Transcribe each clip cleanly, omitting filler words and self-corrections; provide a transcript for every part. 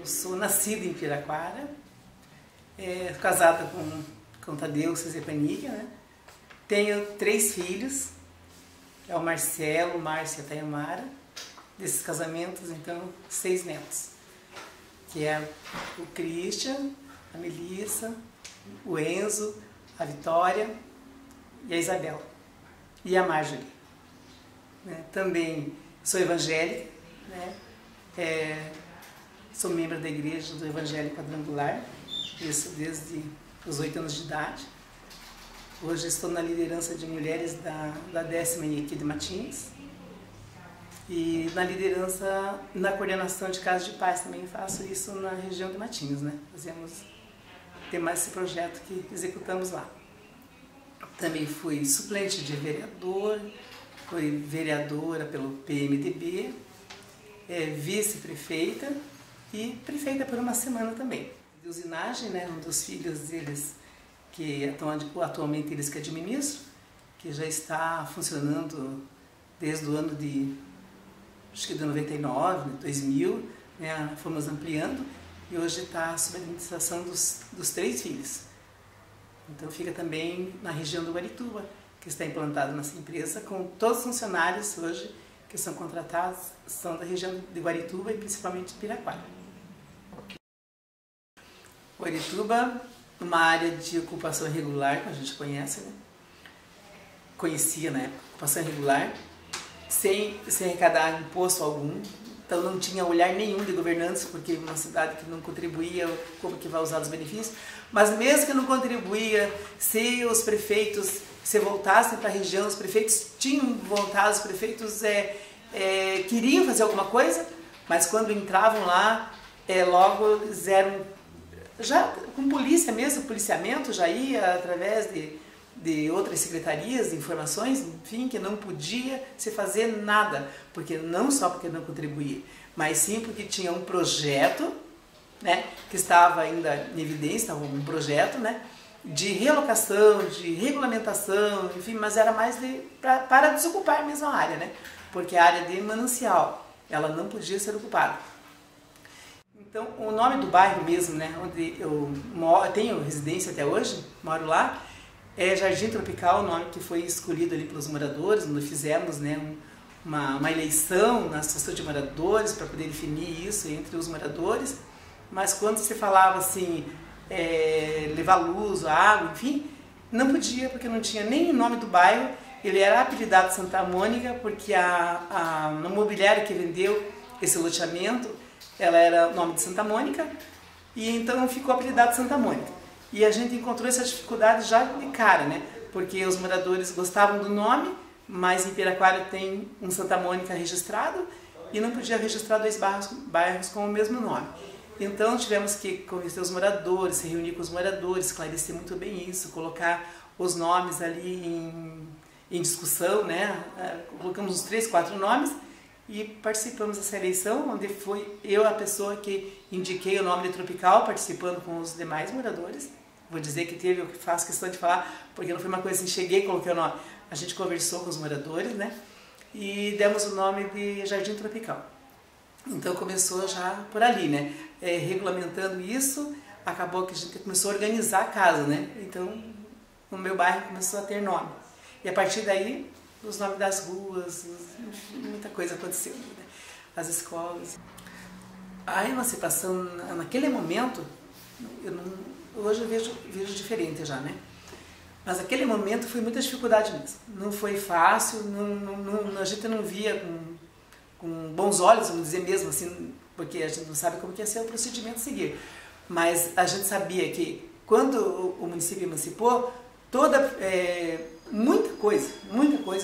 Eu sou nascida em Piraquara, casada com Tadeu Cezepaniga, né? Tenho 3 filhos, é o Marcelo, Márcia e a Tayamara. Desses casamentos, então, 6 netos, que é o Christian, a Melissa, o Enzo, a Vitória e a Isabela e a Marjorie. Né? Também sou evangélica, né? Sou membro da Igreja do Evangelho Quadrangular, isso desde os 8 anos de idade. Hoje estou na liderança de mulheres da 10ª aqui de Matinhos. E na liderança, na coordenação de Casa de Paz também faço isso na região de Matinhos, né? Tem mais esse projeto que executamos lá. Também fui suplente de vereador, fui vereadora pelo PMDB, vice-prefeita e prefeita por uma semana também. De usinagem, né? Um dos filhos deles, que atualmente eles que administram, que já está funcionando desde o ano acho que de 99, 2000, né, fomos ampliando e hoje está sob a administração dos 3 filhos. Então fica também na região do Guarituba, que está implantado nessa empresa, com todos os funcionários hoje que são contratados, são da região de Guarituba e principalmente de Piraquara. Guarituba, uma área de ocupação irregular, que a gente conhece, né? Conhecia na época, ocupação irregular, sem arrecadar imposto algum, então não tinha olhar nenhum de governantes, porque uma cidade que não contribuía, como que vai usar os benefícios, mas mesmo que não contribuía, se os prefeitos se voltassem para a região, os prefeitos tinham vontade, os prefeitos queriam fazer alguma coisa, mas quando entravam lá, logo eram, já com polícia mesmo, policiamento já ia através de outras secretarias de informações, enfim, que não podia se fazer nada, porque não só porque não contribuía, mas sim porque tinha um projeto, né, que estava ainda em evidência, estava um projeto, né, de realocação, de regulamentação, enfim, mas era mais para desocupar mesmo a área, né, porque a área de manancial, ela não podia ser ocupada. Então, o nome do bairro mesmo, né, onde eu tenho residência até hoje, moro lá, é Jardim Tropical, o nome que foi escolhido ali pelos moradores, onde fizemos, né, uma eleição na associação de moradores para poder definir isso entre os moradores, mas quando se falava assim, levar luz, água, enfim, não podia, porque não tinha nem o nome do bairro. Ele era apelidado Santa Mônica, porque a imobiliária que vendeu esse loteamento, ela era o nome de Santa Mônica, e então ficou apelidado Santa Mônica. E a gente encontrou essa dificuldade já de cara, né? Porque os moradores gostavam do nome, mas em Piraquara tem um Santa Mônica registrado e não podia registrar 2 bairros com o mesmo nome. Então tivemos que convencer os moradores, se reunir com os moradores, esclarecer muito bem isso, colocar os nomes ali em discussão, né? Colocamos uns 3, 4 nomes e participamos dessa eleição, onde foi eu a pessoa que indiquei o nome de Tropical, participando com os demais moradores. Vou dizer que eu faço questão de falar, porque não foi uma coisa assim, cheguei e coloquei o nome. A gente conversou com os moradores, né? E demos o nome de Jardim Tropical. Então começou já por ali, né? Regulamentando isso, acabou que a gente começou a organizar a casa, né? Então o meu bairro começou a ter nome. E a partir daí, os nomes das ruas, muita coisa aconteceu, né? As escolas. A emancipação, naquele momento, hoje eu vejo diferente já, né? Mas naquele momento foi muita dificuldade mesmo. Não foi fácil, a gente não via com bons olhos, vamos dizer mesmo assim, porque a gente não sabe como que ia ser o procedimento a seguir. Mas a gente sabia que quando o município emancipou, muita coisa,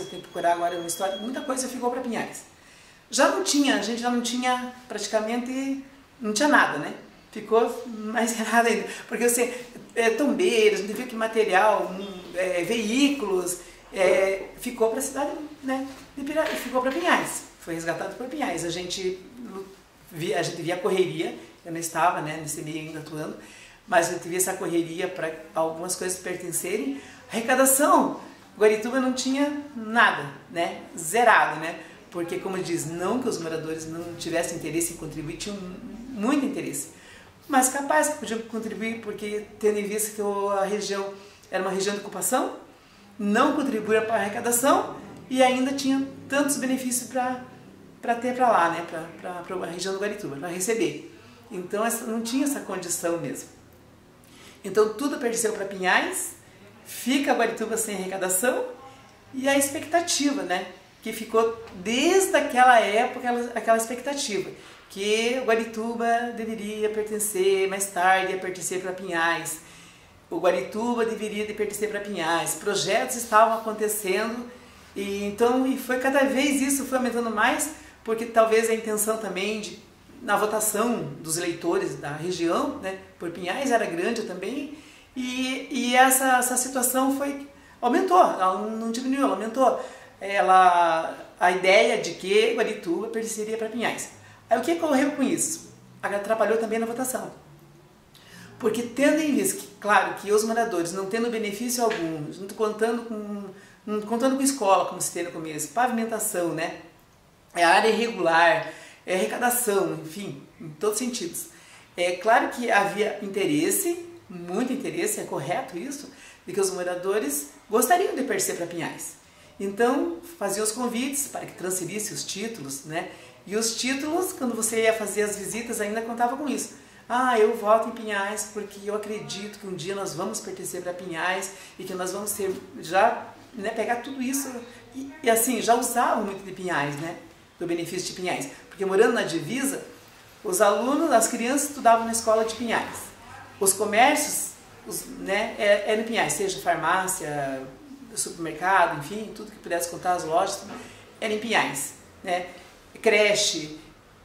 tenho que procurar agora uma história, muita coisa ficou para Pinhais. A gente já não tinha praticamente, não tinha nada, né? Ficou mais errado ainda, porque assim, tombeiras, a gente viu que material, veículos, ficou para a cidade, né? Ficou para Pinhais, foi resgatado por Pinhais. A gente via a correria, eu não estava, né, nesse meio ainda atuando, mas a gente via essa correria para algumas coisas pertencerem. Arrecadação, Guarituba não tinha nada, né? Zerado, né? Porque, como diz, não que os moradores não tivessem interesse em contribuir, tinham muito interesse. Mas capaz que podiam contribuir, porque tendo em vista que a região era uma região de ocupação, não contribuía para a arrecadação e ainda tinha tantos benefícios para ter para lá, né, para a região do Guarituba, para receber. Então não tinha essa condição mesmo. Então tudo pertenceu para Pinhais, fica Guarituba sem arrecadação e a expectativa, né, que ficou desde aquela época, aquela expectativa, que o Guarituba deveria pertencer, mais tarde ia pertencer para Pinhais, o Guarituba deveria pertencer para Pinhais, projetos estavam acontecendo e foi cada vez isso foi aumentando mais, porque talvez a intenção também na votação dos eleitores da região, né, por Pinhais era grande também, e essa situação aumentou, ela não diminuiu, ela aumentou. A ideia de que Guarituba pertenceria para Pinhais. Aí o que ocorreu com isso? Atrapalhou também na votação. Porque tendo em vista que, claro, que os moradores não tendo benefício algum, contando com escola, como se tem no começo, pavimentação, né? Área irregular, arrecadação, enfim, em todos os sentidos. É claro que havia interesse, muito interesse, é correto isso, de que os moradores gostariam de pertencer para Pinhais. Então, faziam os convites para que transferisse os títulos, né? E os títulos, quando você ia fazer as visitas, ainda contava com isso. Eu voto em Pinhais porque eu acredito que um dia nós vamos pertencer para Pinhais e que nós vamos pegar tudo isso e assim, já usavam muito de Pinhais, né? Do benefício de Pinhais. Porque morando na divisa, os alunos, as crianças estudavam na escola de Pinhais. Os comércios, eram em Pinhais, seja farmácia, supermercado, enfim, tudo que pudesse contar, as lojas, era em Pinhais, né? Creche,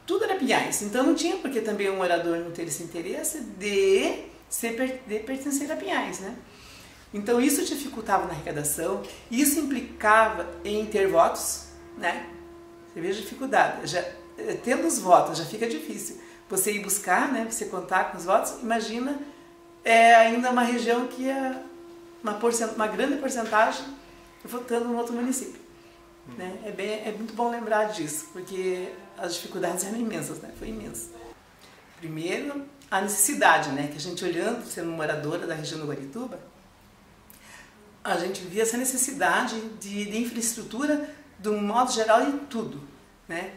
tudo era Pinhais. Então não tinha porque também o morador não ter esse interesse de pertencer a Pinhais, né? Então isso dificultava na arrecadação, isso implicava em ter votos, né? Você vê a dificuldade, tendo os votos já fica difícil. Você ir buscar, né? Você contar com os votos, imagina ainda uma região que é uma grande porcentagem votando no outro município. Né? É muito bom lembrar disso, porque as dificuldades eram imensas, né? Foi imenso. Primeiro, a necessidade, né? Que a gente olhando, sendo moradora da região do Guarituba, a gente via essa necessidade de infraestrutura, de um modo geral, em tudo. Né?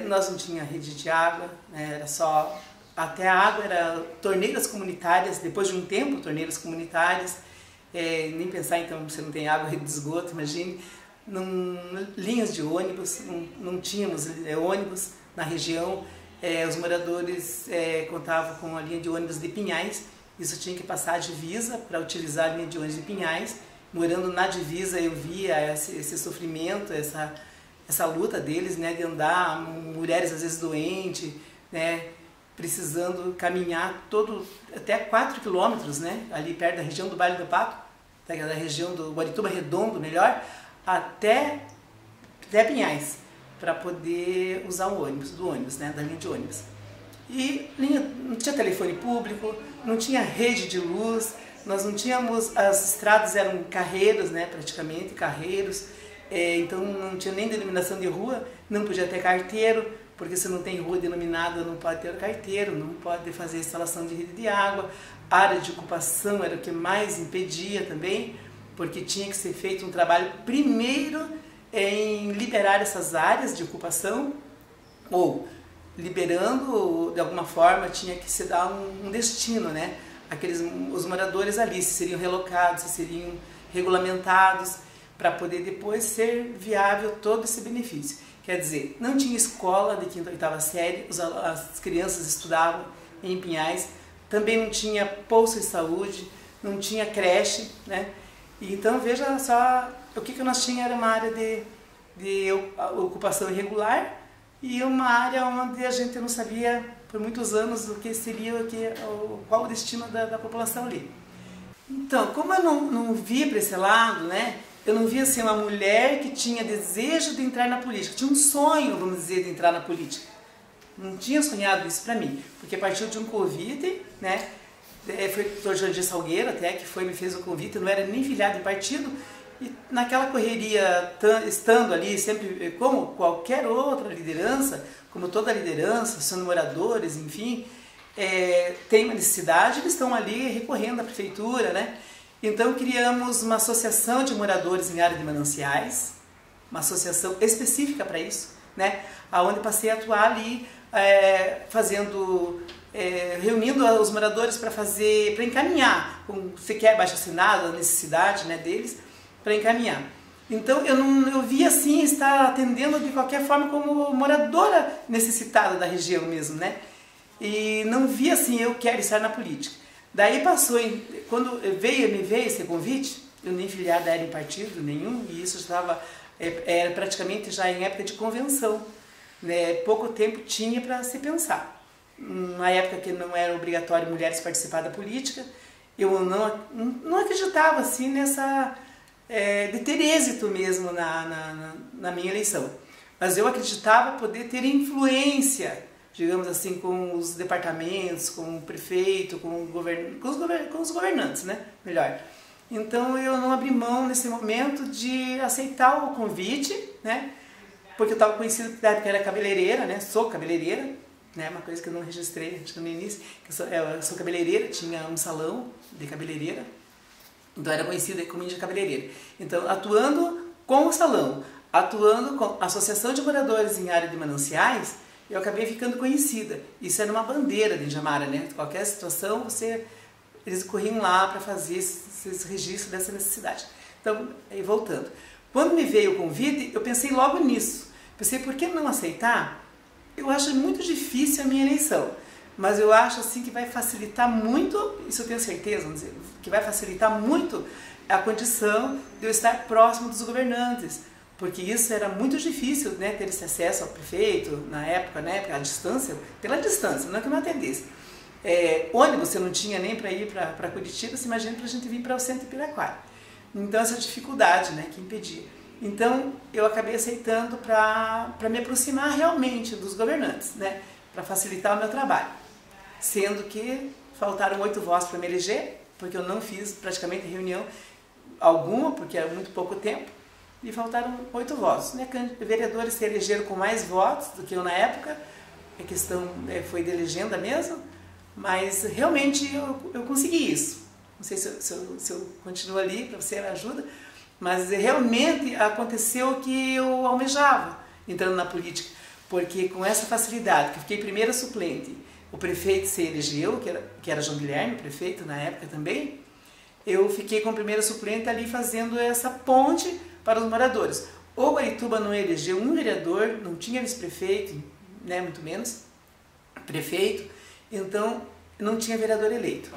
Nós não tínhamos rede de água, né? Era só... Até a água era torneiras comunitárias, depois de um tempo, torneiras comunitárias. Nem pensar, então, você não tem água, rede de esgoto, imagine. Linhas de ônibus, não tínhamos ônibus na região. Os moradores contavam com a linha de ônibus de Pinhais, isso tinha que passar a divisa para utilizar a linha de ônibus de Pinhais. Morando na divisa eu via esse sofrimento, essa luta deles, né, de andar, mulheres às vezes doentes, né, precisando caminhar até 4 quilômetros, né, ali perto da região do Vale do Pato, da região do Guarituba Redondo, melhor, até Pinhais, para poder usar o ônibus, né, da linha de ônibus. E não tinha telefone público, não tinha rede de luz, nós não tínhamos, as estradas eram carreiros, né, praticamente, carreiros, então não tinha nem denominação de rua, não podia ter carteiro, porque se não tem rua denominada não pode ter carteiro, não pode fazer instalação de rede de água, área de ocupação era o que mais impedia também, porque tinha que ser feito um trabalho primeiro em liberar essas áreas de ocupação, ou liberando, de alguma forma, tinha que se dar um destino, né? Os moradores ali, se seriam relocados, se seriam regulamentados, para poder depois ser viável todo esse benefício. Quer dizer, não tinha escola de 5ª a 8ª série, as crianças estudavam em Pinhais, também não tinha posto de saúde, não tinha creche, né? E então veja só, o que nós tínhamos era uma área de ocupação irregular e uma área onde a gente não sabia por muitos anos o que seria, qual o destino da população ali. Então, como eu não via para esse lado, né? Eu não via assim, uma mulher que tinha desejo de entrar na política, tinha um sonho, vamos dizer, de entrar na política. Não tinha sonhado isso para mim, porque partiu de um convite, né? Foi o Dr. Jandir Salgueiro até que me fez o convite, eu não era nem filiado em partido, E naquela correria, estando ali, sempre como qualquer outra liderança, como toda liderança, sendo moradores, enfim, tem uma necessidade, eles estão ali recorrendo à prefeitura, né? Então criamos uma associação de moradores em área de mananciais, uma associação específica para isso, né? Onde passei a atuar ali, reunindo os moradores para encaminhar, se quer abaixo-assinado, a necessidade, né, deles, para encaminhar. Então eu via assim estar atendendo de qualquer forma como moradora necessitada da região mesmo, né? E não via assim, eu quero estar na política. Daí passou, quando me veio esse convite, eu nem filiada era em partido nenhum, e isso era praticamente já em época de convenção, né? Pouco tempo tinha para se pensar. Na época que não era obrigatório mulheres participar da política, eu não acreditava assim nessa... de ter êxito mesmo na minha eleição. Mas eu acreditava poder ter influência, digamos assim, com os departamentos, com o prefeito, com os governantes, né? Melhor. Então eu não abri mão nesse momento de aceitar o convite, né? Porque eu estava conhecida que era cabeleireira, né? Sou cabeleireira, né? Uma coisa que eu não registrei no início, eu sou cabeleireira, tinha um salão de cabeleireira. Então era conhecida como Índia Cabeleireira. Então, atuando com o salão, atuando com a Associação de Moradores em Área de Mananciais, eu acabei ficando conhecida. Isso era uma bandeira de Indiamara, né? Qualquer situação, eles corriam lá para fazer esse registro dessa necessidade. Então, voltando. Quando me veio o convite, eu pensei logo nisso. Pensei, por que não aceitar? Eu acho muito difícil a minha eleição. Mas eu acho assim que vai facilitar muito, isso eu tenho certeza, que vai facilitar muito a condição de eu estar próximo dos governantes, porque isso era muito difícil, né, ter esse acesso ao prefeito na época, né, pela distância, não é que eu não atendesse. Ônibus você não tinha nem para ir para Curitiba, você imagina para a gente vir para o centro de Piraquara. Então essa dificuldade, né, que impedia. Então eu acabei aceitando para me aproximar realmente dos governantes, né, para facilitar o meu trabalho. Sendo que faltaram 8 votos para me eleger, porque eu não fiz praticamente reunião alguma, porque era muito pouco tempo, e faltaram 8 votos. Né? Vereadores se elegeram com mais votos do que eu na época, a questão foi de legenda mesmo, mas realmente eu consegui isso. Não sei se eu continuo ali, para você me ajuda, mas realmente aconteceu o que eu almejava entrando na política, porque com essa facilidade, que eu fiquei primeira suplente, o prefeito se elegeu, que era João Guilherme, prefeito na época também, eu fiquei como primeira suplente ali fazendo essa ponte para os moradores. O Guarituba não elegeu um vereador, não tinha vice-prefeito, né, muito menos, prefeito, então não tinha vereador eleito.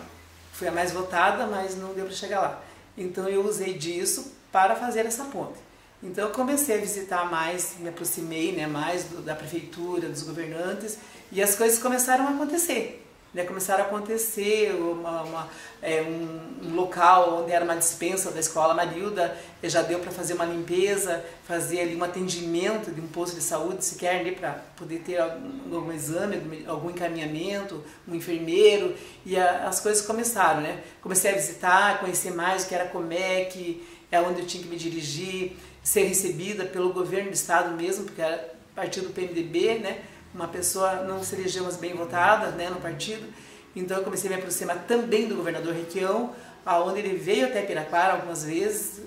Fui a mais votada, mas não deu para chegar lá. Então eu usei disso para fazer essa ponte. Então eu comecei a visitar mais, me aproximei, né, mais da prefeitura, dos governantes, e as coisas começaram a acontecer. Né, começaram a acontecer um local onde era uma dispensa da escola Marilda, já deu para fazer uma limpeza, fazer ali um atendimento de um posto de saúde, sequer ali para poder ter algum exame, algum encaminhamento, um enfermeiro, e as coisas começaram. Né? Comecei a visitar, conhecer mais o que era a Comec, onde eu tinha que me dirigir, ser recebida pelo governo do estado mesmo, porque era partido do PMDB, né? Uma pessoa não se elegeu, mas bem votada, né, no partido. Então eu comecei a me aproximar também do governador Requião, aonde ele veio até Piraquara algumas vezes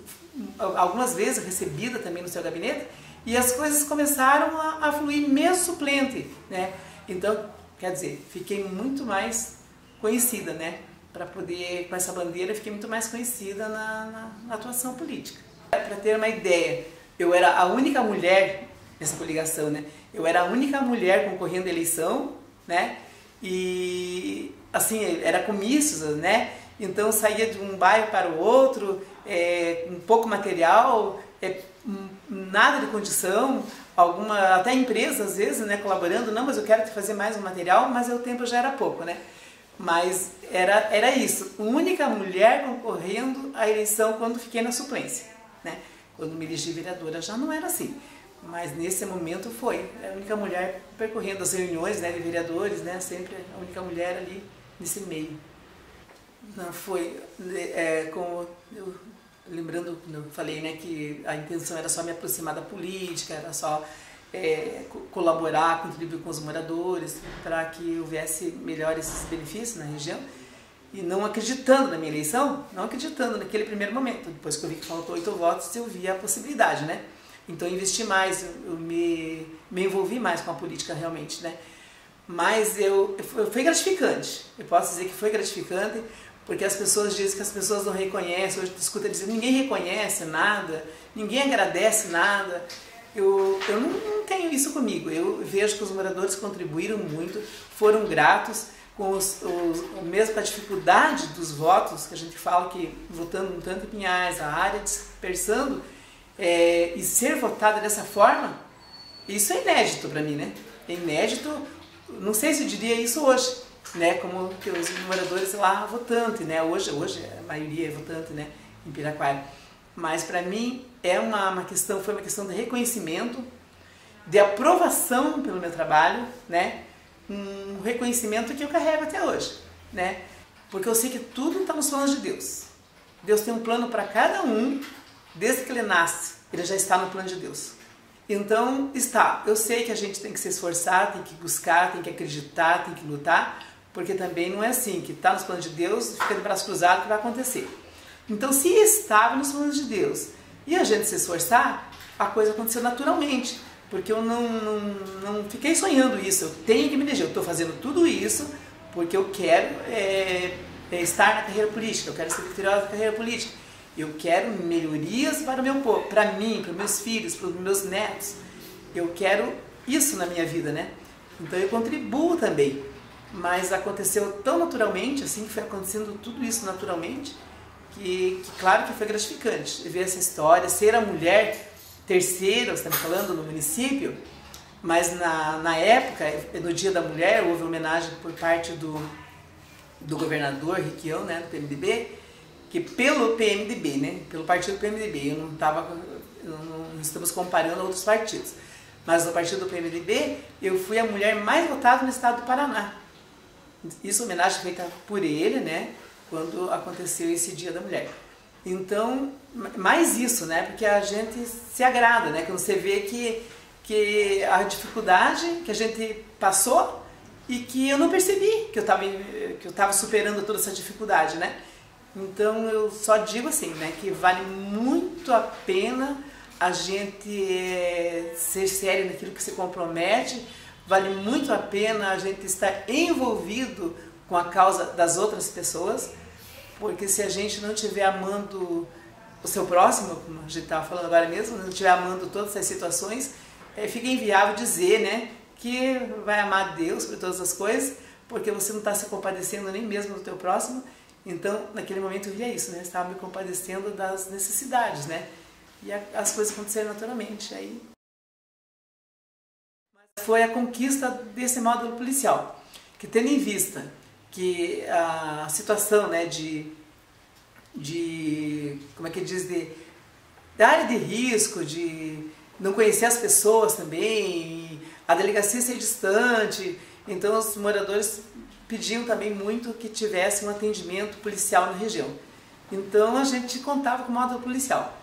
recebida também no seu gabinete, e as coisas começaram a fluir mesmo suplente, né? Então, quer dizer, fiquei muito mais conhecida, né? Para poder, com essa bandeira, fiquei muito mais conhecida na atuação política. Para ter uma ideia, eu era a única mulher nessa coligação, né? Eu era a única mulher concorrendo à eleição, né? E assim, era comícios, né? Então eu saía de um bairro para o outro, com pouco material, nada de condição, até empresas às vezes, né, colaborando, não, mas eu quero fazer mais um material, mas o tempo já era pouco, né? Mas era isso, única mulher concorrendo à eleição quando fiquei na suplência, né? Quando me elegi vereadora já não era assim. Mas nesse momento foi a única mulher percorrendo as reuniões, né, de vereadores, né, sempre a única mulher ali nesse meio. Não foi, como eu lembrando quando eu falei, né, que a intenção era só me aproximar da política, era só colaborar, contribuir com os moradores para que houvesse melhores benefícios na região, e não acreditando na minha eleição, não acreditando naquele primeiro momento. Depois que eu vi que faltou 8 votos, eu vi a possibilidade, né? Então eu investi mais, eu me envolvi mais com a política realmente, né? Mas foi gratificante, eu posso dizer que foi gratificante, porque as pessoas dizem que as pessoas não reconhecem, hoje escuta dizer ninguém reconhece nada, ninguém agradece nada. Eu não tenho isso comigo, eu vejo que os moradores contribuíram muito, foram gratos, mesmo com a dificuldade dos votos, que a gente fala que votando um tanto em Pinhais, a área dispersando, e ser votada dessa forma, isso é inédito para mim, né? É inédito, não sei se eu diria isso hoje, né? Como que os moradores lá votante, né? Hoje a maioria é votante, né? Em Piraquara. Mas para mim foi uma questão de reconhecimento, de aprovação pelo meu trabalho, né? Um reconhecimento que eu carrego até hoje, né? Porque eu sei que tudo está nos planos de Deus. Deus tem um plano para cada um, desde que ele nasce, ele já está no plano de Deus. Então, eu sei que a gente tem que se esforçar, tem que buscar, tem que acreditar, tem que lutar, porque também não é assim, que está nos planos de Deus, fica de braço cruzado que vai acontecer. Então, se estava nos planos de Deus e a gente se esforçar, a coisa aconteceu naturalmente, porque eu não fiquei sonhando isso, eu tenho que me eleger, eu estou fazendo tudo isso porque eu quero estar na carreira política, eu quero ser vitoriosa na carreira política, eu quero melhorias para o meu povo, para mim, para os meus filhos, para os meus netos, eu quero isso na minha vida, né? Então eu contribuo também, mas aconteceu tão naturalmente, assim, que foi acontecendo tudo isso naturalmente, que claro que foi gratificante ver essa história, ser a mulher terceira, você está me falando, no município, mas na época, no Dia da Mulher, houve homenagem por parte do governador Requião, né, do PMDB, que pelo PMDB, né, pelo partido PMDB, não estamos comparando a outros partidos, mas no partido do PMDB, eu fui a mulher mais votada no estado do Paraná. Isso homenagem feita por ele, né, quando aconteceu esse Dia da Mulher. Então, mais isso, né, porque a gente se agrada, né, quando você vê que a dificuldade que a gente passou e que eu não percebi que eu estava superando toda essa dificuldade, né. Então eu só digo assim, né, que vale muito a pena a gente ser sério naquilo que se compromete, vale muito a pena a gente estar envolvido com a causa das outras pessoas, porque se a gente não estiver amando o seu próximo, como a gente estava falando agora mesmo, não estiver amando todas essas situações, fica inviável dizer, né, que vai amar Deus por todas as coisas, porque você não está se compadecendo nem mesmo do teu próximo. Então, naquele momento eu via isso, né? Estava me compadecendo das necessidades, né? E as coisas aconteceram naturalmente. Aí foi a conquista desse módulo policial, que tendo em vista que a situação, né, como é que diz, da área de risco, de não conhecer as pessoas também, a delegacia ser distante, então os moradores pediam também muito que tivesse um atendimento policial na região. Então a gente contava com o módulo policial.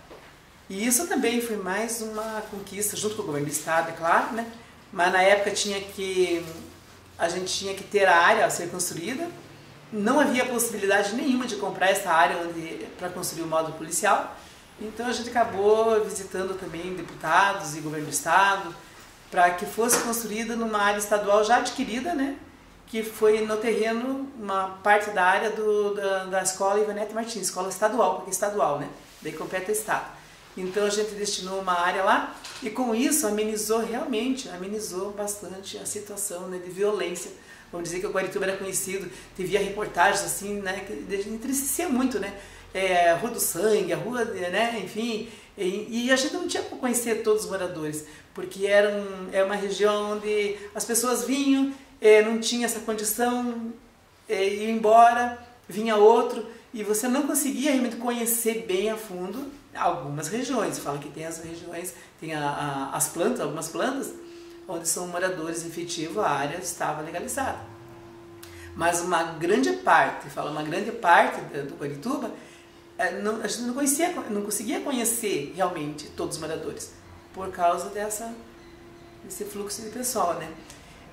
E isso também foi mais uma conquista, junto com o governo do estado, é claro, né? Mas na época a gente tinha que ter a área a ser construída, não havia possibilidade nenhuma de comprar essa área para construir o módulo policial, então a gente acabou visitando também deputados e governo do estado, para que fosse construída numa área estadual já adquirida, né? Que foi no terreno, uma parte da área da escola Ivanete Martins, escola estadual, porque é estadual, né? Daí compete o estado. Então a gente destinou uma área lá e com isso amenizou bastante a situação, né, de violência. Vamos dizer que o Guarituba era conhecido, via reportagens assim, né, que entristecia muito, né? A Rua do Sangue, a Rua, né, enfim, e a gente não tinha como conhecer todos os moradores, porque era uma região onde as pessoas vinham, não tinha essa condição, ia embora, vinha outro, e você não conseguia realmente conhecer bem a fundo algumas regiões. Fala que tem as regiões, tem as plantas, algumas plantas, onde são moradores efetivos, a área estava legalizada. Mas uma grande parte do Guarituba a gente não conseguia conhecer realmente todos os moradores, por causa desse fluxo de pessoal, né?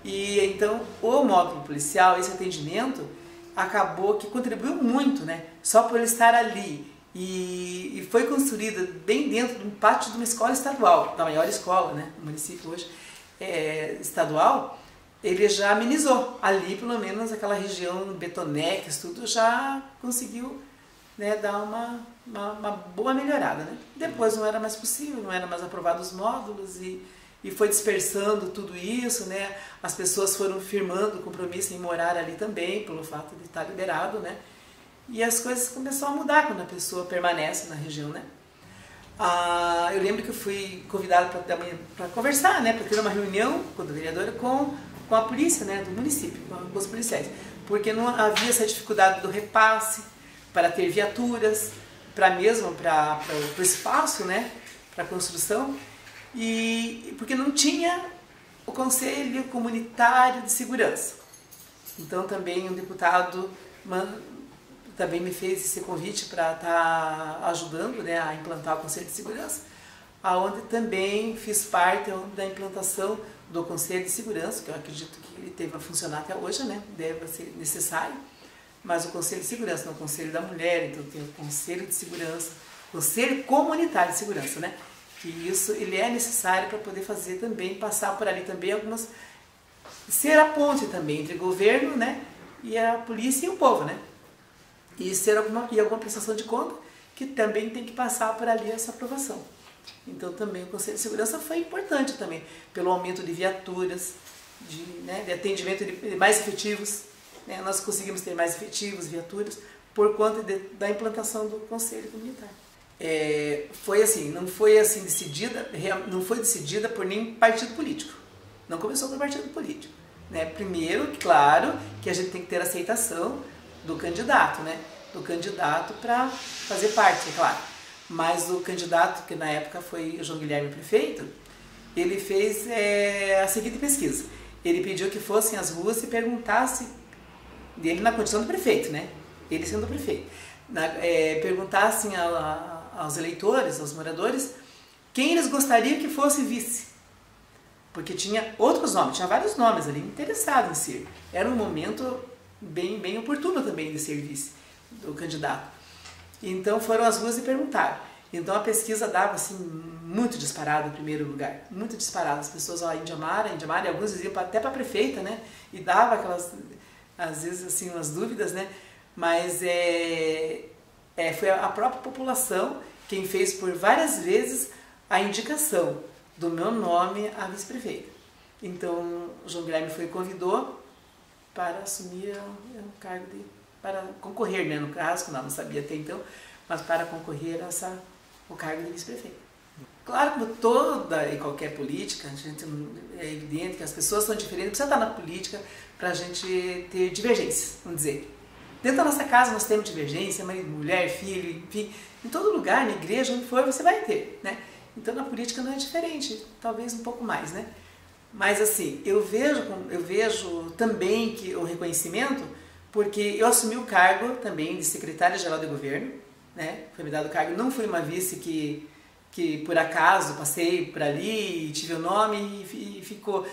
E então o módulo policial, esse atendimento, acabou que contribuiu muito, né? Só por ele estar ali e foi construída bem dentro de um pátio de uma escola estadual, da maior escola, né? No município hoje estadual, ele já amenizou ali, pelo menos aquela região Betonex, tudo já conseguiu, né, dar uma boa melhorada, né? Depois não era mais possível, não era mais aprovados os módulos e foi dispersando tudo isso, né? As pessoas foram firmando o compromisso em morar ali também, pelo fato de estar liberado, né? E as coisas começaram a mudar quando a pessoa permanece na região, né? Eu lembro que eu fui convidada para conversar, né? Para ter uma reunião com a vereadora com a polícia, né? Do município, com os policiais. Porque não havia essa dificuldade do repasse para ter viaturas, para o espaço, né? Para a construção. E porque não tinha o Conselho Comunitário de Segurança. Então também um deputado também me fez esse convite para estar ajudando, né, a implantar o Conselho de Segurança, aonde também fiz parte da implantação do Conselho de Segurança, que eu acredito que ele deva funcionar até hoje, né, deve ser necessário, mas o Conselho de Segurança, não o Conselho da Mulher, então tem o Conselho de Segurança, Conselho Comunitário de Segurança, né, que isso ele é necessário para poder fazer também, passar por ali também ser a ponte também entre o governo, né, e a polícia e o povo, né, e ser alguma prestação de conta que também tem que passar por ali essa aprovação. Então também o Conselho de Segurança foi importante também, pelo aumento de viaturas, de atendimento de mais efetivos, né, nós conseguimos ter mais efetivos, viaturas, por conta da implantação do Conselho Comunitário. Não foi decidida por nenhum partido político. Não começou por partido político, né? Primeiro, claro, que a gente tem que ter aceitação do candidato, né? Do candidato para fazer parte, é claro. Mas o candidato, que na época foi o João Guilherme prefeito, ele fez a seguinte pesquisa. Ele pediu que fossem às ruas e perguntasse, dele na condição de prefeito, né? Ele sendo prefeito, perguntassem aos eleitores, aos moradores, quem eles gostariam que fosse vice. Porque tinha outros nomes, tinha vários nomes ali interessados em ser. Era um momento bem oportuno também de ser vice do candidato. Então foram às ruas e perguntaram. Então a pesquisa dava assim, muito disparado em primeiro lugar, muito disparado. As pessoas, Indiamara, e alguns diziam até para a prefeita, né? E dava aquelas, às vezes, assim, umas dúvidas, né? Mas foi a própria população quem fez por várias vezes a indicação do meu nome à vice-prefeita. Então o João Guilherme convidou para assumir o cargo para concorrer, né, no caso, que não sabia até então, mas para concorrer o cargo de vice-prefeito. Claro, como toda e qualquer política, é evidente que as pessoas são diferentes, precisa estar na política para a gente ter divergências, vamos dizer. Dentro da nossa casa nós temos divergência, marido, mulher, filho, enfim, em todo lugar, na igreja, onde for, você vai ter, né? Então na política não é diferente, talvez um pouco mais, né? Mas assim, eu vejo também que o reconhecimento, porque eu assumi o cargo também de secretária-geral de governo, né? Foi me dado o cargo, não fui uma vice que por acaso passei por ali e tive o nome e ficou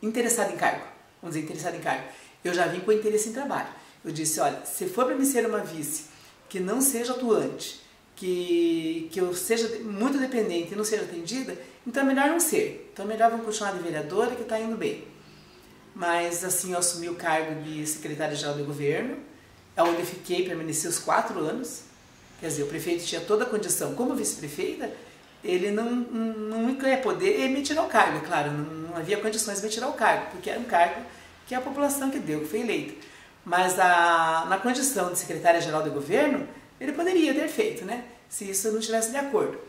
interessada em cargo, vamos dizer, interessada em cargo. Eu já vim com interesse em trabalho. Eu disse, olha, se for para mim ser uma vice que não seja atuante, que eu seja muito dependente e não seja atendida, então é melhor não ser. Então é melhor vamos continuar de vereadora que está indo bem. Mas assim, eu assumi o cargo de secretária-geral de governo, onde eu fiquei, permaneci os 4 anos. Quer dizer, o prefeito tinha toda a condição, como vice-prefeita, ele não ia poder me tirar o cargo, é claro, não havia condições de me tirar o cargo, porque era um cargo que a população que deu, que foi eleita. Mas na condição de secretária-geral de governo, ele poderia ter feito, né? Se isso não estivesse de acordo.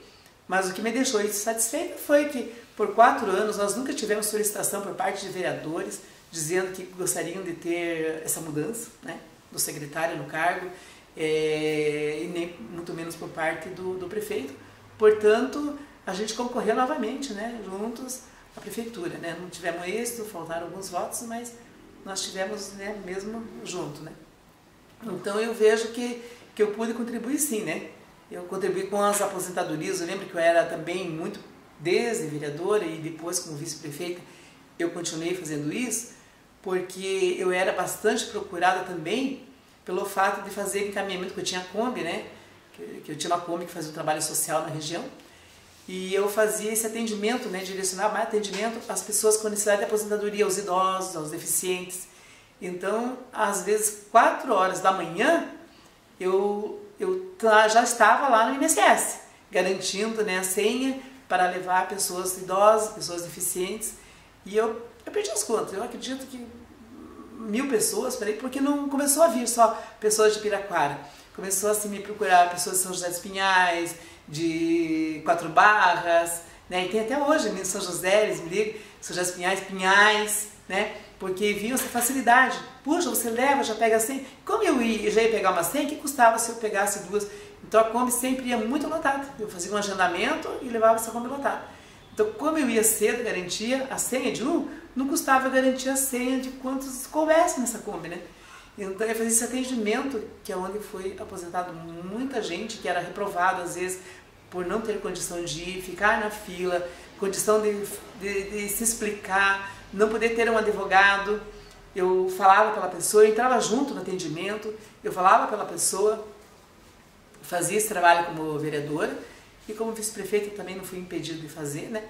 Mas o que me deixou satisfeita foi que, por 4 anos, nós nunca tivemos solicitação por parte de vereadores dizendo que gostariam de ter essa mudança, né? Do secretário no cargo, e nem muito menos por parte do prefeito. Portanto, a gente concorreu novamente, né? Juntos à prefeitura, né? Não tivemos êxito, faltaram alguns votos, mas nós tivemos, né, mesmo junto, né? Então eu vejo que eu pude contribuir sim, né? Eu contribuí com as aposentadorias. Eu lembro que eu era também muito, desde vereadora e depois como vice-prefeita, eu continuei fazendo isso, porque eu era bastante procurada também pelo fato de fazer encaminhamento, que eu tinha a Kombi, né? Que eu tinha uma Kombi que fazia um trabalho social na região, e eu fazia esse atendimento, né? Direcionava mais atendimento às pessoas com necessidade de aposentadoria, aos idosos, aos deficientes. Então, às vezes, 4 horas da manhã, eu já estava lá no INSS, garantindo, né, a senha para levar pessoas idosas, pessoas deficientes, e eu perdi as contas. Eu acredito que 1000 pessoas, porque não começou a vir só pessoas de Piraquara, começou a me procurar pessoas de São José dos Pinhais, de Quatro Barras, né, e tem até hoje em São José, eles me ligam, São José dos Pinhais, né, porque viam essa facilidade. Puxa, você leva, já pega a senha. Como eu já ia pegar uma senha, que custava se eu pegasse 2? Então a Kombi sempre ia muito lotada. Eu fazia um agendamento e levava essa Kombi lotada. Então, como eu ia cedo, garantia a senha de não custava garantir a senha de quantos coubessem nessa Kombi, né? Então eu fazia esse atendimento, que é onde foi aposentado muita gente que era reprovada, às vezes, por não ter condição de ir, ficar na fila, condição de se explicar, não poder ter um advogado. Eu falava pela pessoa, eu entrava junto no atendimento, eu falava pela pessoa, fazia esse trabalho como vereadora, e como vice-prefeita também não fui impedido de fazer, né?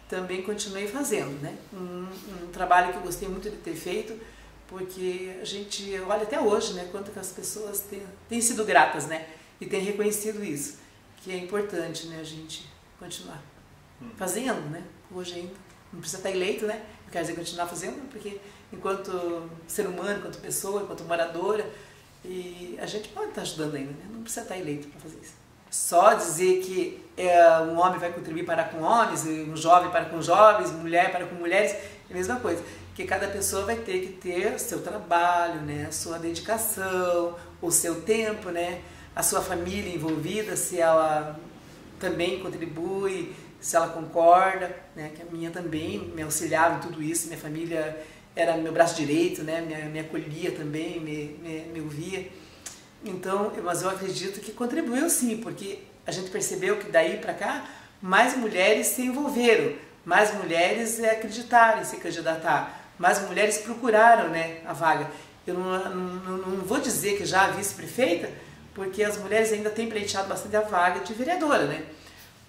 Também continuei fazendo, né? Um trabalho que eu gostei muito de ter feito, porque a gente olha até hoje, né? Quanto que as pessoas têm sido gratas, né? E têm reconhecido isso, que é importante, né? A gente continuar fazendo, né? Hoje ainda. Não precisa estar eleito, né? Eu quero dizer, continuar fazendo, porque enquanto ser humano, enquanto pessoa, enquanto moradora, e a gente pode estar ajudando ainda, né? Não precisa estar eleito para fazer isso. Só dizer que um homem vai contribuir para com homens, um jovem para com jovens, mulher para com mulheres, é a mesma coisa. Que cada pessoa vai ter que ter seu trabalho, né? A sua dedicação, o seu tempo, né? A sua família envolvida, se ela também contribui, se ela concorda, né? Que a minha também me auxiliava em tudo isso, minha família era meu braço direito, né? Me acolhia também, me ouvia. Então, mas eu acredito que contribuiu sim, porque a gente percebeu que daí para cá mais mulheres se envolveram, mais mulheres acreditaram em se candidatar, mais mulheres procuraram, né, a vaga. Eu não vou dizer que já a vice-prefeita, porque as mulheres ainda têm pleiteado bastante a vaga de vereadora, né?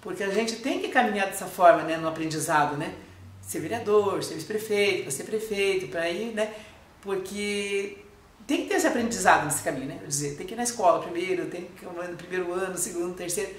Porque a gente tem que caminhar dessa forma, né, no aprendizado, né? Ser vereador, ser vice-prefeito, para ser prefeito, para ir, né? Porque tem que ter esse aprendizado nesse caminho, né? Quer dizer, tem que ir na escola primeiro, tem que ir no primeiro ano, segundo, terceiro.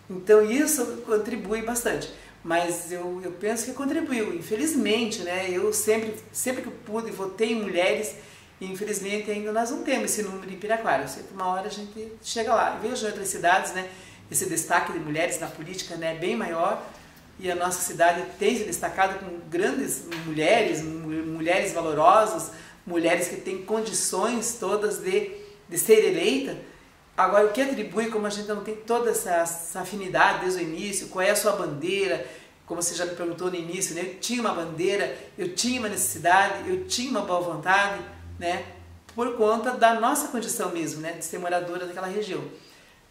Então isso contribui bastante. Mas eu penso que contribuiu. Infelizmente, né? Eu sempre que eu pude, votei em mulheres, e infelizmente ainda nós não temos esse número em Piraquara. Eu sei que uma hora a gente chega lá. Eu vejo em outras cidades, né? Esse destaque de mulheres na política, né, bem maior. E a nossa cidade tem se destacado com grandes mulheres, mulheres valorosas, mulheres que têm condições todas de ser eleita. Agora, o que atribui, como a gente não tem toda essa afinidade desde o início, qual é a sua bandeira, como você já me perguntou no início, né? Eu tinha uma bandeira, eu tinha uma necessidade, eu tinha uma boa vontade, né? Por conta da nossa condição mesmo, né? De ser moradora daquela região.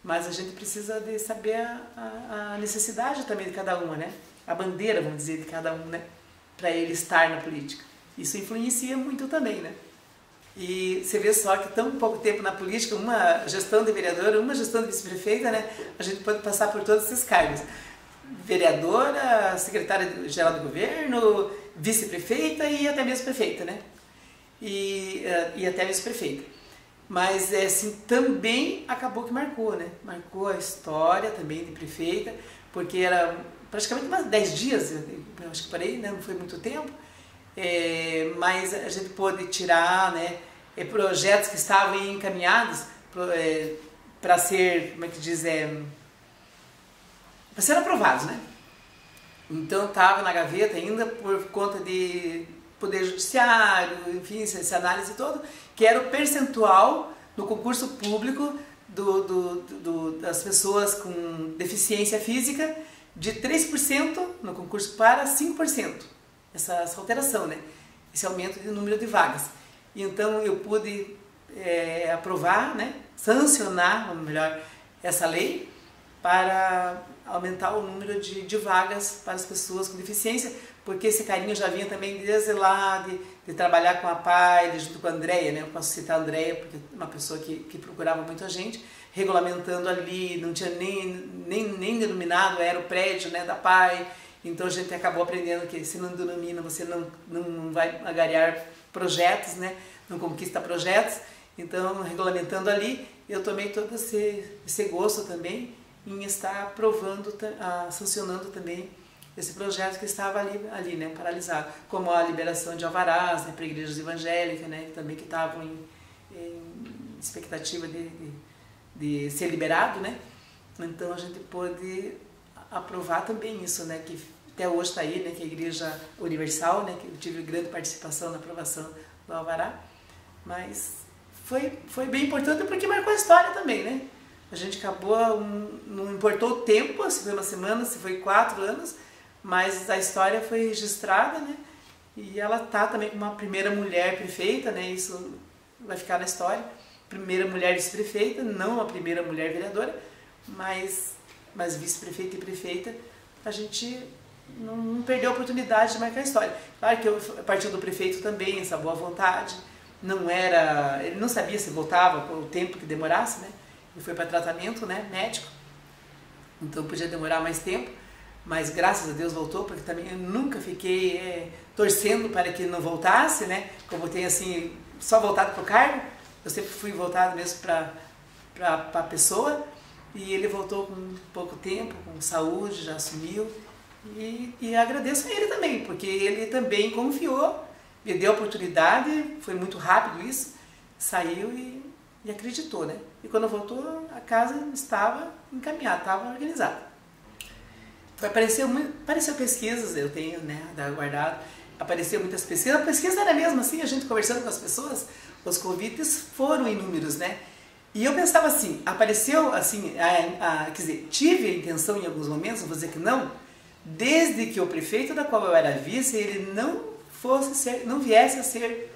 Mas a gente precisa de saber a necessidade também de cada uma, né? A bandeira, vamos dizer, de cada um, né? Para ele estar na política. Isso influencia muito também, né? E você vê só que tão pouco tempo na política, uma gestão de vereadora, uma gestão de vice-prefeita, né? A gente pode passar por todos esses cargos. Vereadora, secretária-geral do governo, vice-prefeita e até mesmo prefeita, né? E até vice-prefeita. Mas assim, também acabou que marcou, né? Marcou a história também de prefeita, porque era praticamente mais 10 dias, eu acho que parei, né? Não foi muito tempo. Mas a gente pôde tirar, né, projetos que estavam encaminhados para ser, como é que diz, para ser aprovados, né? Então estava na gaveta ainda por conta de Poder Judiciário, enfim, essa análise toda, que era o percentual no concurso público das pessoas com deficiência física de 3% no concurso para 5%. Essa alteração, né? Esse aumento de número de vagas. Então eu pude aprovar, né? Sancionar, ou melhor, essa lei, para aumentar o número de vagas para as pessoas com deficiência, porque esse carinho já vinha também desde lá, de trabalhar com a PAI, junto com a Andréia, né? Eu posso citar a Andréia, porque é uma pessoa que procurava muito a gente, regulamentando ali, não tinha nem denominado, era o prédio, né, da PAI, então a gente acabou aprendendo que se não denomina, você não vai angariar projetos, né? Não conquista projetos, então regulamentando ali, eu tomei todo esse gosto também em estar aprovando, sancionando também esse projeto que estava ali, né, paralisado, como a liberação de alvarás, né, para igrejas evangélicas, né, também que estavam em expectativa de ser liberado, né. Então a gente pôde aprovar também isso, né, que até hoje está aí, né, que é a Igreja Universal, né, que eu tive grande participação na aprovação do alvará, mas foi bem importante porque marcou a história também, né. A gente acabou, não importou o tempo, se foi uma semana, se foi 4 anos, mas a história foi registrada, né? E ela tá também como uma primeira mulher prefeita, né? Isso vai ficar na história. Primeira mulher vice-prefeita, não a primeira mulher vereadora, mas vice-prefeita e prefeita, a gente não perdeu a oportunidade de marcar a história. Claro que eu partiu do prefeito também, essa boa vontade, ele não sabia se voltava o tempo que demorasse, né? Ele foi para tratamento, né, médico, então podia demorar mais tempo, mas graças a Deus voltou, porque também eu nunca fiquei torcendo para que ele não voltasse, né, como tem assim, só voltado para o cargo, eu sempre fui voltado mesmo para a pessoa, e ele voltou com pouco tempo, com saúde, já assumiu, e agradeço a ele também, porque ele também confiou, me deu a oportunidade, foi muito rápido isso, saiu e acreditou, né? E quando voltou, a casa estava encaminhada, estava organizada. Apareceu pesquisas, eu tenho, né, guardado, apareceu muitas pesquisas, a pesquisa era mesmo assim, a gente conversando com as pessoas, os convites foram inúmeros, né? E eu pensava assim, apareceu assim, quer dizer, tive a intenção em alguns momentos, vou dizer que não, desde que o prefeito da qual eu era vice, ele não viesse a ser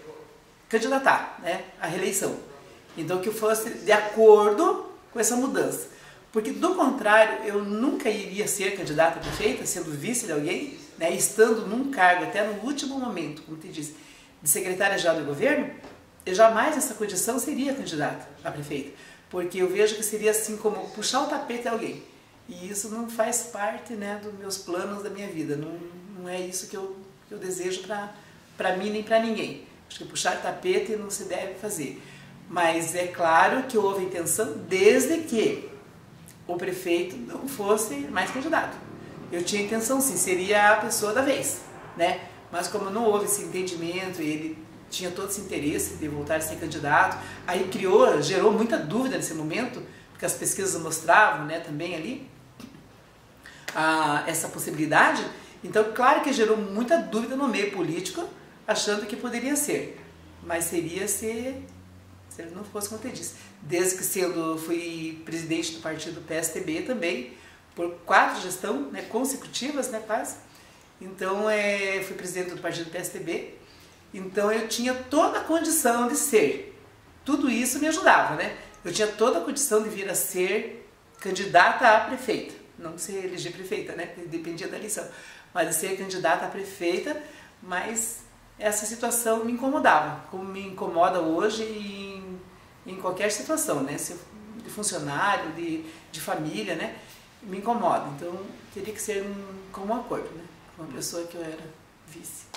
candidatar, né, à reeleição. Então que fosse de acordo com essa mudança. Porque do contrário, eu nunca iria ser candidata a prefeita, sendo vice de alguém, né, estando num cargo até no último momento, como te disse, de secretária-geral do governo, eu jamais nessa condição seria candidata a prefeita. Porque eu vejo que seria assim como puxar o tapete a alguém. E isso não faz parte, né, dos meus planos da minha vida. Não é isso que eu desejo para mim nem para ninguém. Acho que puxar tapete não se deve fazer. Mas é claro que houve intenção desde que o prefeito não fosse mais candidato. Eu tinha intenção sim, seria a pessoa da vez, né? Mas como não houve esse entendimento, ele tinha todo esse interesse de voltar a ser candidato, aí gerou muita dúvida nesse momento, porque as pesquisas mostravam, né, também ali, essa possibilidade. Então, claro que gerou muita dúvida no meio político, achando que poderia ser, mas seria se ele não fosse, como eu te disse. Desde que fui presidente do partido PSTB também, por 4 gestões, né, consecutivas, né, quase. Então, fui presidente do partido PSTB, então eu tinha toda a condição de ser. Tudo isso me ajudava, né? Eu tinha toda a condição de vir a ser candidata a prefeita, não ser eleger prefeita, né? Dependia da eleição, mas de ser candidata a prefeita, mas essa situação me incomodava, como me incomoda hoje em qualquer situação, né? Se de funcionário, de família, né? Me incomoda. Então, teria que ser como um acordo, né? Com a pessoa que eu era vice.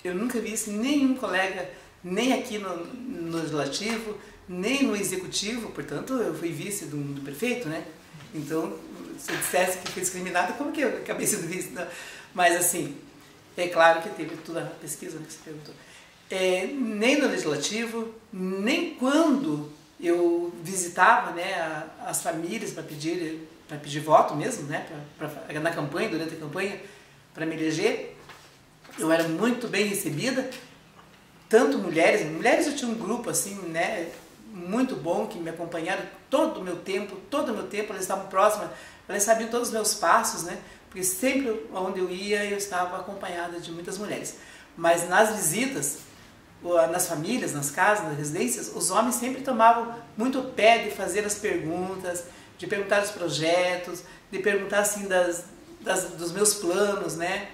Eu nunca vi nenhum colega, nem aqui no legislativo, nem no executivo, portanto, eu fui vice do prefeito, né? Então, se eu dissesse que fui discriminada, como que eu acabei sendo vice? Não. Mas, assim, é claro que teve toda a pesquisa, né, que você perguntou. Nem no legislativo, nem quando eu visitava, né, as famílias para pedir voto mesmo, né, na campanha, durante a campanha, para me eleger, eu era muito bem recebida, tanto mulheres eu tinha um grupo assim, né, muito bom, que me acompanharam todo o meu tempo, elas estavam próximas, elas sabiam todos os meus passos, né, porque sempre onde eu ia eu estava acompanhada de muitas mulheres. Mas nas visitas, nas famílias, nas casas, nas residências, os homens sempre tomavam muito pé de fazer as perguntas, de perguntar dos projetos, de perguntar assim dos meus planos, né,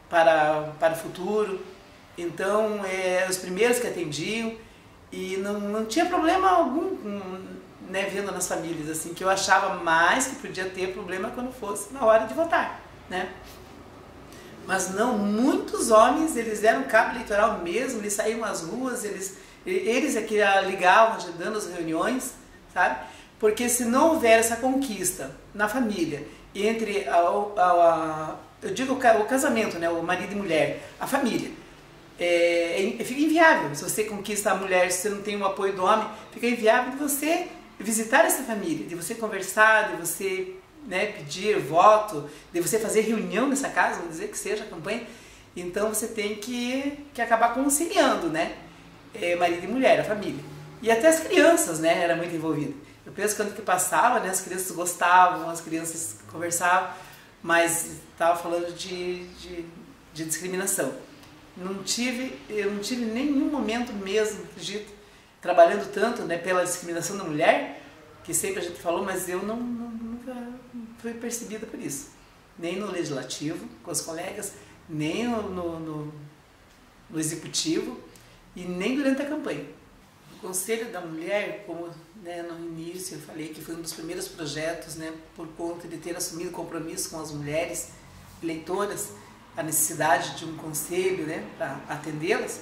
para o futuro. Então, os primeiros que atendiam, e não tinha problema algum, né, vendo nas famílias, assim, que eu achava mais que podia ter problema quando fosse na hora de votar, né. Mas não, muitos homens, eles eram cabo eleitoral mesmo, eles saíam nas ruas, eles é que ligavam, agendando as reuniões, sabe? Porque se não houver essa conquista na família, entre eu digo o casamento, né, o marido e mulher, a família, fica inviável. Se você conquista a mulher, se você não tem o apoio do homem, fica inviável de você visitar essa família, de você conversar, de você, né, pedir voto, de você fazer reunião nessa casa, vamos dizer que seja a campanha. Então você tem que acabar conciliando, né, marido e mulher, a família. E até as crianças, né, era muito envolvida. Eu penso que quando que passava, né, as crianças gostavam, as crianças conversavam, mas estava falando de discriminação. Eu não tive nenhum momento mesmo, acredito, trabalhando tanto, né, pela discriminação da mulher, que sempre a gente falou, mas eu nunca fui percebida por isso. Nem no legislativo, com os colegas, nem no executivo e nem durante a campanha. O Conselho da Mulher, como, né, no início eu falei que foi um dos primeiros projetos, né, por conta de ter assumido compromisso com as mulheres eleitoras, a necessidade de um conselho, né, para atendê-las.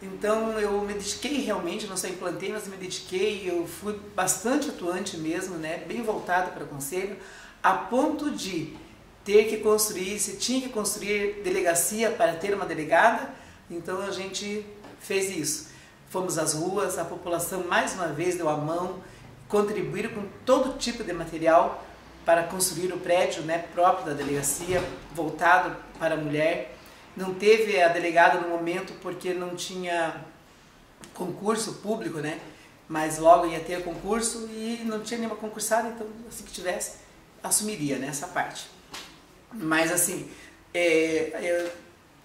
Então eu me dediquei realmente, não só implantei, mas me dediquei, eu fui bastante atuante mesmo, né, bem voltada para o conselho, a ponto de ter que construir, se tinha que construir delegacia para ter uma delegada, então a gente fez isso. Fomos às ruas, a população mais uma vez deu a mão, contribuíram com todo tipo de material para construir o prédio, né, próprio da delegacia, voltado para a mulher. Não teve a delegada no momento porque não tinha concurso público, né, mas logo ia ter concurso e não tinha nenhuma concursada, então assim que tivesse, assumiria, né, essa parte. Mas assim,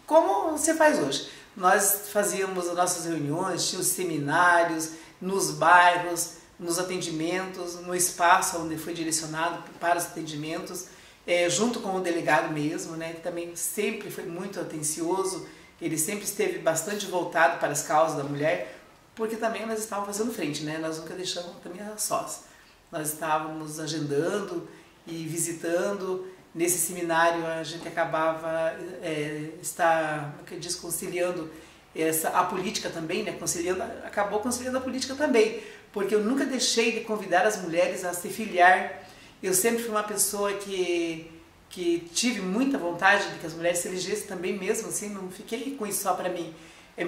como você faz hoje? Nós fazíamos as nossas reuniões, tínhamos seminários nos bairros, nos atendimentos, no espaço onde foi direcionado para os atendimentos, junto com o delegado mesmo, né, que também sempre foi muito atencioso, ele sempre esteve bastante voltado para as causas da mulher, porque também nós estávamos fazendo frente, né, nós nunca deixamos também a sós. Nós estávamos agendando e visitando. Nesse seminário a gente acabava conciliando a política também, né? Acabou conciliando a política também, porque eu nunca deixei de convidar as mulheres a se filiar. Eu sempre fui uma pessoa que tive muita vontade de que as mulheres se elegessem também mesmo, assim, não fiquei com isso só para mim.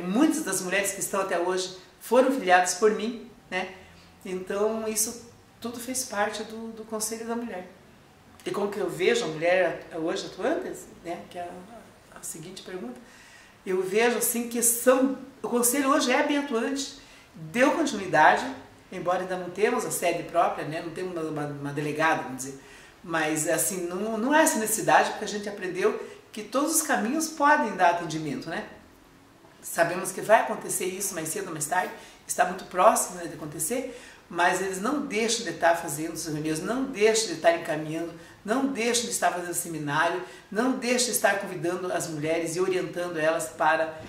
Muitas das mulheres que estão até hoje foram filiadas por mim, né? Então isso tudo fez parte do Conselho da Mulher. E como que eu vejo a mulher hoje atuando, né, que é a seguinte pergunta, eu vejo assim que o Conselho hoje é bem atuante, deu continuidade, embora ainda não temos a sede própria, né, não temos uma delegada, vamos dizer, mas assim, não há essa necessidade, porque a gente aprendeu que todos os caminhos podem dar atendimento, né? Sabemos que vai acontecer isso mais cedo ou mais tarde, está muito próximo, né, de acontecer, mas eles não deixam de estar fazendo as reuniões, não deixam de estar encaminhando, não deixam de estar fazendo seminário, não deixam de estar convidando as mulheres e orientando elas para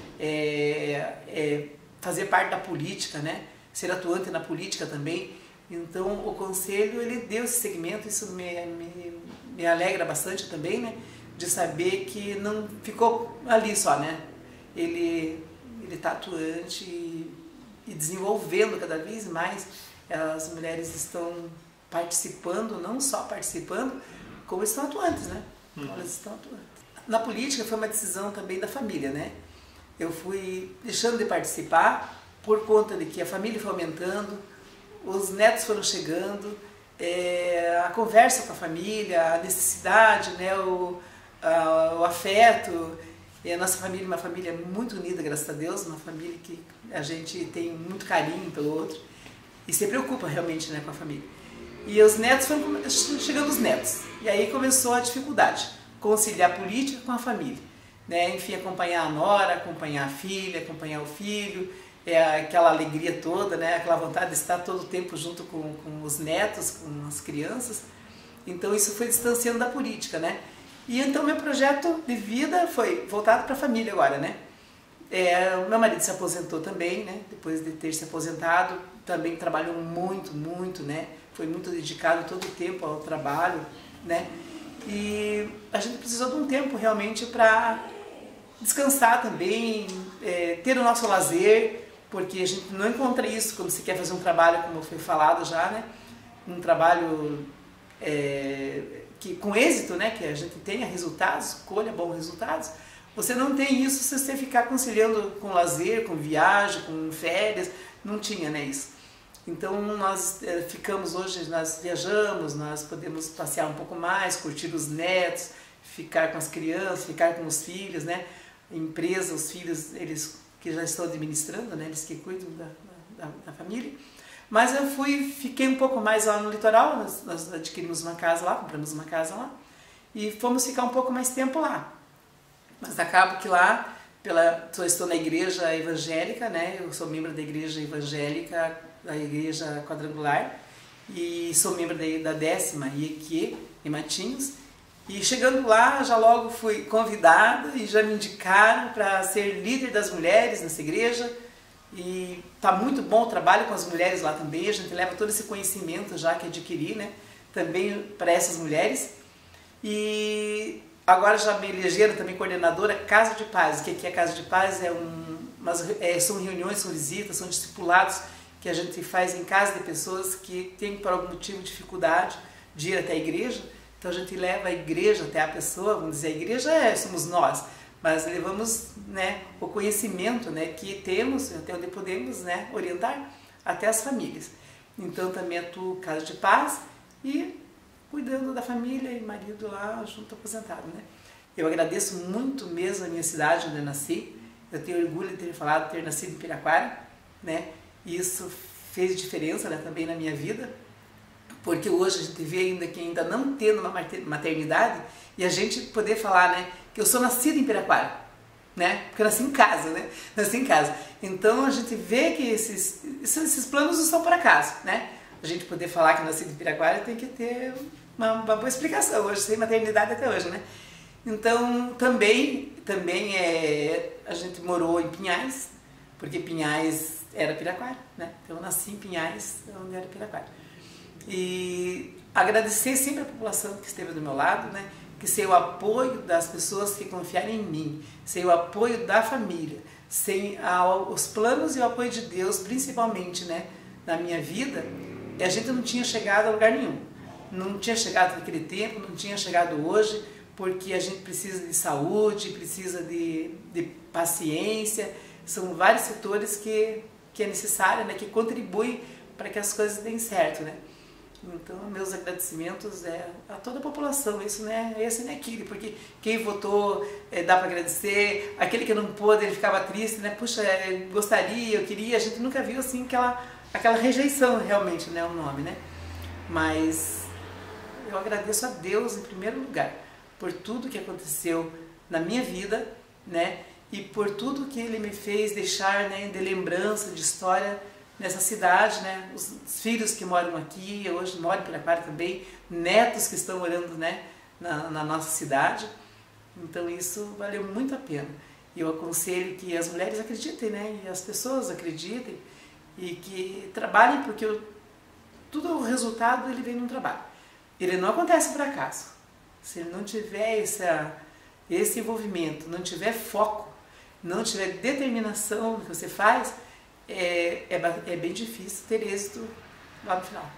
fazer parte da política, né? Ser atuante na política também. Então o Conselho, ele deu esse segmento, isso me alegra bastante também, né? De saber que não ficou ali só, né? Ele está atuante e desenvolvendo cada vez mais. As mulheres estão participando, não só participando, como estão atuantes, né? Elas estão atuantes. Na política foi uma decisão também da família, né? Eu fui deixando de participar por conta de que a família foi aumentando, os netos foram chegando, a conversa com a família, a necessidade, né? O afeto. E a nossa família é uma família muito unida, graças a Deus, uma família que a gente tem muito carinho pelo outro e se preocupa realmente, né, com a família. E os netos foram chegando os netos. E aí começou a dificuldade, conciliar a política com a família. Né? Enfim, acompanhar a nora, acompanhar a filha, acompanhar o filho, aquela alegria toda, né? Aquela vontade de estar todo o tempo junto com os netos, com as crianças. Então isso foi distanciando da política, né? E então meu projeto de vida foi voltado para a família agora, né? O meu marido se aposentou também, né? Depois de ter se aposentado, também trabalhou muito, muito, né? Foi muito dedicado todo o tempo ao trabalho, né? E a gente precisou de um tempo realmente para descansar também, ter o nosso lazer, porque a gente não encontra isso quando você quer fazer um trabalho, como foi falado já, né? Um trabalho que com êxito, né? Que a gente tenha resultados, colha bons resultados. Você não tem isso se você ficar conciliando com lazer, com viagem, com férias, não tinha, né, isso. Então nós ficamos hoje, nós viajamos, nós podemos passear um pouco mais, curtir os netos, ficar com as crianças, ficar com os filhos, né? Empresa, os filhos, eles que já estão administrando, né? Eles que cuidam da família. Mas eu fiquei um pouco mais lá no litoral, nós adquirimos uma casa lá, compramos uma casa lá e fomos ficar um pouco mais tempo lá. Mas acabo que lá, estou na igreja evangélica, né? Eu sou membro da igreja evangélica, da igreja quadrangular, e sou membro da 10ª IEQ, em Matinhos. E chegando lá, já logo fui convidada e já me indicaram para ser líder das mulheres nessa igreja. E tá muito bom o trabalho com as mulheres lá também, a gente leva todo esse conhecimento já que adquiri, né? Também para essas mulheres. E agora já me elegeram também coordenadora Casa de Paz. O que é Casa de Paz? São reuniões, são visitas, são discipulados que a gente faz em casa de pessoas que têm por algum motivo dificuldade de ir até a igreja. Então a gente leva a igreja até a pessoa, vamos dizer, a igreja somos nós, mas levamos, né, o conhecimento, né, que temos, até onde podemos, né, orientar até as famílias. Então também atuo Casa de Paz e cuidando da família e marido lá junto aposentado, né. Eu agradeço muito mesmo a minha cidade onde eu nasci, eu tenho orgulho de ter nascido em Piraquara, né, e isso fez diferença, né, também na minha vida, porque hoje a gente vê ainda que ainda não tendo uma maternidade e a gente poder falar, né, que eu sou nascida em Piraquara, né, porque eu nasci em casa, né, nasci em casa. Então a gente vê que esses planos não são por acaso, né, a gente poder falar que eu nasci em Piraquara tem que ter uma boa explicação, hoje sem maternidade até hoje, né. Então também a gente morou em Pinhais, porque Pinhais era Piraquara, né, então eu nasci em Pinhais, onde era Piraquara. E agradecer sempre a população que esteve do meu lado, né? Que sem o apoio das pessoas que confiaram em mim, sem o apoio da família, sem os planos e o apoio de Deus, principalmente, né, na minha vida, a gente não tinha chegado a lugar nenhum. Não tinha chegado naquele tempo, não tinha chegado hoje, porque a gente precisa de saúde, precisa de paciência, são vários setores que é necessário, né, que contribuem para que as coisas deem certo, né. Então, meus agradecimentos a toda a população, isso né, esse não é aquele, porque quem votou dá para agradecer, aquele que não pôde, ele ficava triste, né, puxa, gostaria, eu queria, a gente nunca viu assim aquela rejeição realmente, né, o nome, né, mas eu agradeço a Deus em primeiro lugar, por tudo que aconteceu na minha vida, né, e por tudo que Ele me fez deixar, né, de lembrança, de história, nessa cidade, né, os filhos que moram aqui, hoje moram em Piraquara também, netos que estão morando, né, na nossa cidade, então isso valeu muito a pena. E eu aconselho que as mulheres acreditem, né, e as pessoas acreditem e que trabalhem, porque todo o resultado ele vem num trabalho. Ele não acontece por acaso. Se ele não tiver esse envolvimento, não tiver foco, não tiver determinação no que você faz, é bem difícil ter êxito lá no final.